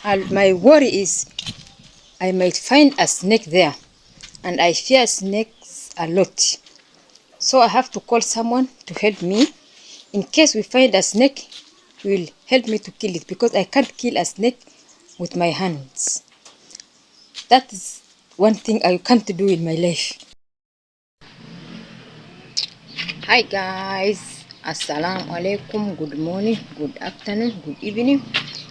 And my worry is I might find a snake there, and I fear snakes a lot. So I have to call someone to help me. In case we find a snake, he will help me to kill it because I can't kill a snake with my hands. That is one thing I can't do in my life. Hi guys, assalamu alaikum, good morning, good afternoon, good evening.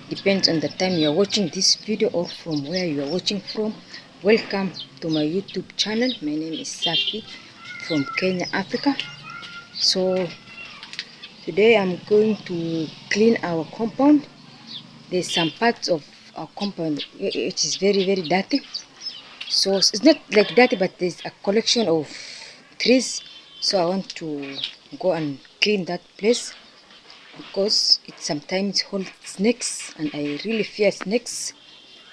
Depends on the time you are watching this video or from where you are watching from. Welcome to my YouTube channel. My name is Safi from Kenya, Africa. So today I'm going to clean our compound. There's some parts of our compound which is very dirty. So it's not like dirty, but there's a collection of trees. So I want to go and clean that place because it sometimes holds snakes and I really fear snakes.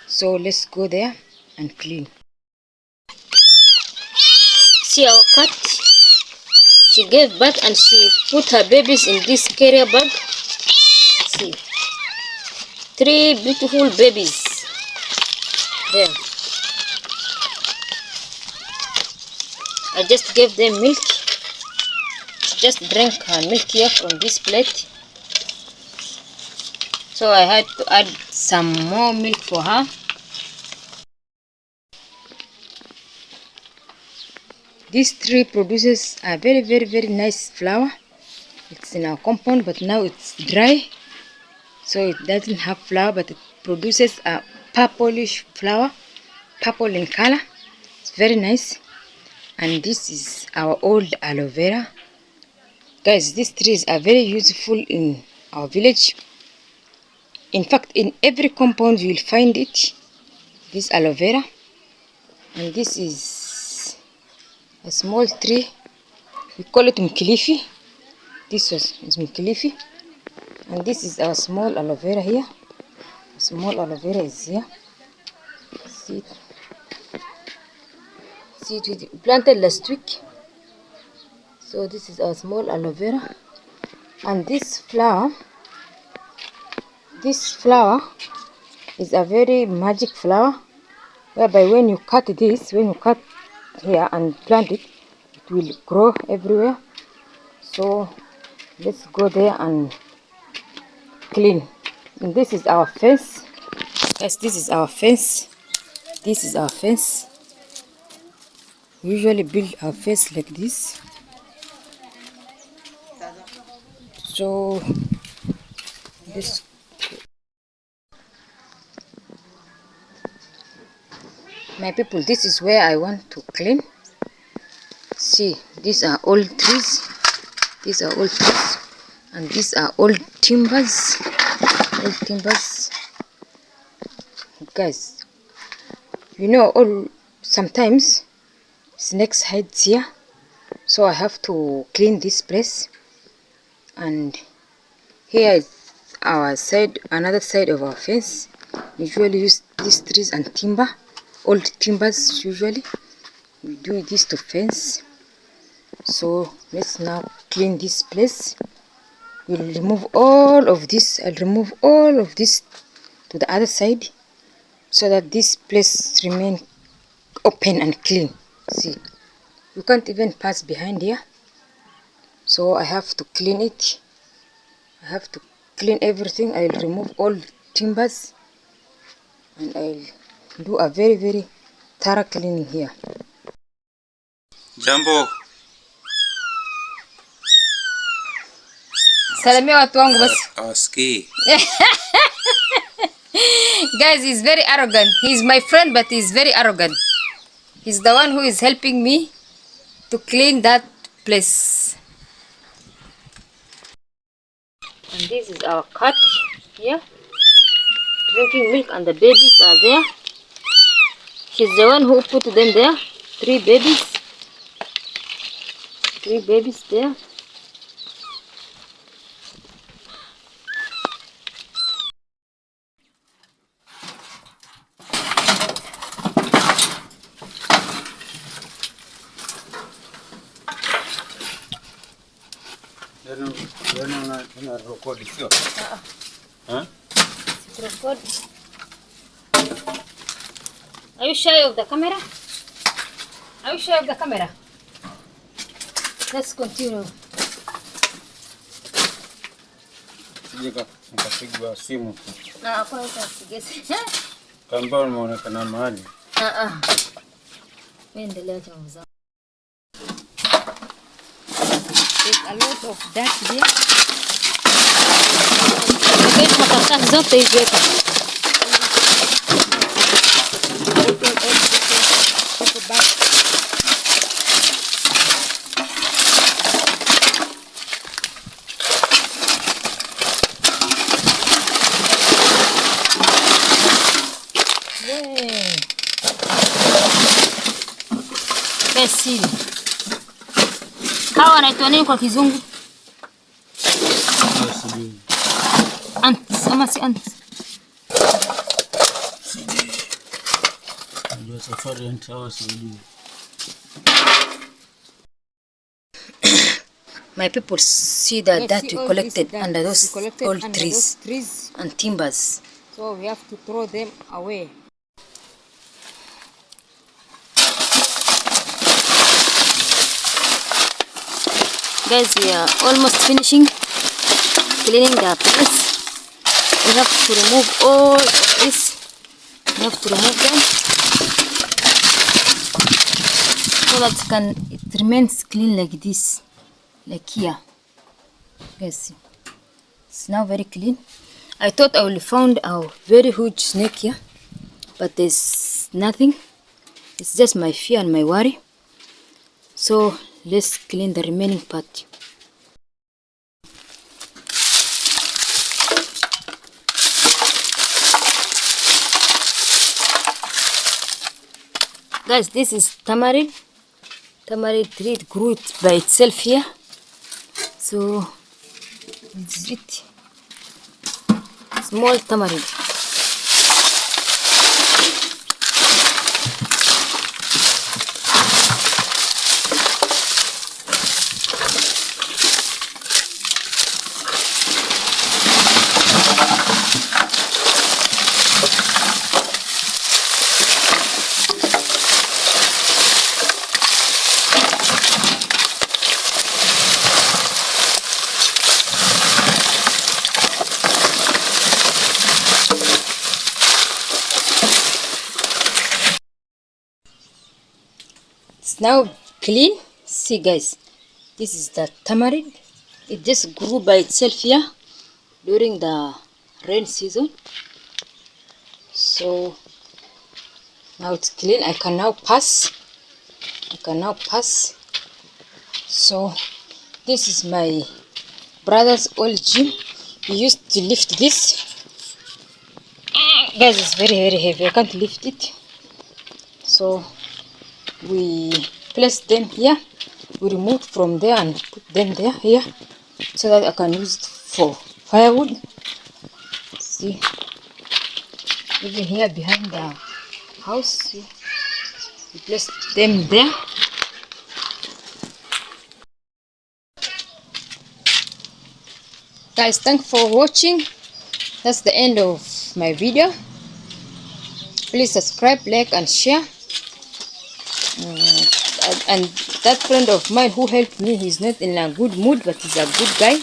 So let's go there and clean. See our cat? She gave birth and she put her babies in this carrier bag. See, 3 beautiful babies there. I just gave them milk. She just drank her milk here from this plate. So I had to add some more milk for her. This tree produces a very nice flower. It's in our compound, but now it's dry, so it doesn't have flower, but it produces a purplish flower, purple in color. It's very nice. And this is our old aloe vera. Guys, these trees are very useful in our village. In fact, in every compound you will find it, this aloe vera. And this is a small tree. We call it mkilifi. This is mkilifi. And this is our small aloe vera here. Small aloe vera is here. See it? See it? We planted last week. So this is our small aloe vera. And this flower is a very magic flower, whereby when you cut this, when you cut here and plant it, it will grow everywhere. So let's go there and clean. And this is our fence. Yes, this is our fence. This is our fence. We usually build our fence like this. So this, my people, this is where I want to clean. See, these are old trees. These are old trees, and these are old timbers. Old timbers, guys. You know, sometimes snakes hide here, so I have to clean this place. And here is our side, another side of our fence. We usually use these trees and timber, old timbers usually. We do this to fence. So let's now clean this place. We'll remove all of this. I'll remove all of this to the other side so that this place remain open and clean. See, you can't even pass behind here. So I have to clean it. I have to clean everything. I'll remove all timbers and I'll do a very thorough cleaning here. Jambo. Salamia watu wangu basi. Aski. Guys, he's very arrogant. He's my friend, but he's very arrogant. He's the one who is helping me to clean that place. And this is our cat here, drinking milk, and the babies are there. She's the one who put them there. 3 babies. 3 babies there. Record. Are you shy of the camera? Are you shy of the camera? Let's continue. Nikapigwa simu. Kuna usigesi. Kamba umeonekana mahali. Endelea changu zangu. There's a lot of that there. Ndio makaratasi zote hizi hapa. Basil. Hawa wanaitwa nini kwa Kizungu? Ants, ama si ants? Ndio safari ants hawa sijui. My people see that we collected under those old trees and timbers. So we have to throw them away. Guys, we are almost finishing cleaning the place. We have to remove all of this. We have to remove them so that it remains clean like this, like here. Guys, it's now very clean. I thought I would found a very huge snake here, but there's nothing. It's just my fear and my worry. So let's clean the remaining part. Guys, this is tamarind. Tamarind tree, it grew it by itself here. So it's it. Small tamarind. It's now clean. See guys, this is the tamarind. It just grew by itself here during the rain season. So now it's clean. I can now pass. So this is my brother's old gym. He used to lift this. Guys, it's very heavy. I can't lift it. So we place them here. We remove from there and put them there here so that I can use it for firewood. See, even here behind the house, we place them there. Guys, thanks for watching. That's the end of my video. Please subscribe, like and share. And that friend of mine who helped me, he's not in a good mood, but he's a good guy.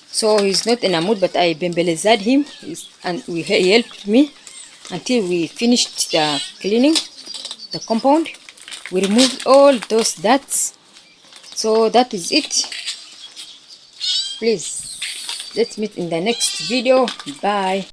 So he's not in a mood, but I bembelezed him, and he helped me until we finished the cleaning the compound. We removed all those dirt. So that is it. Please, let's meet in the next video. Bye.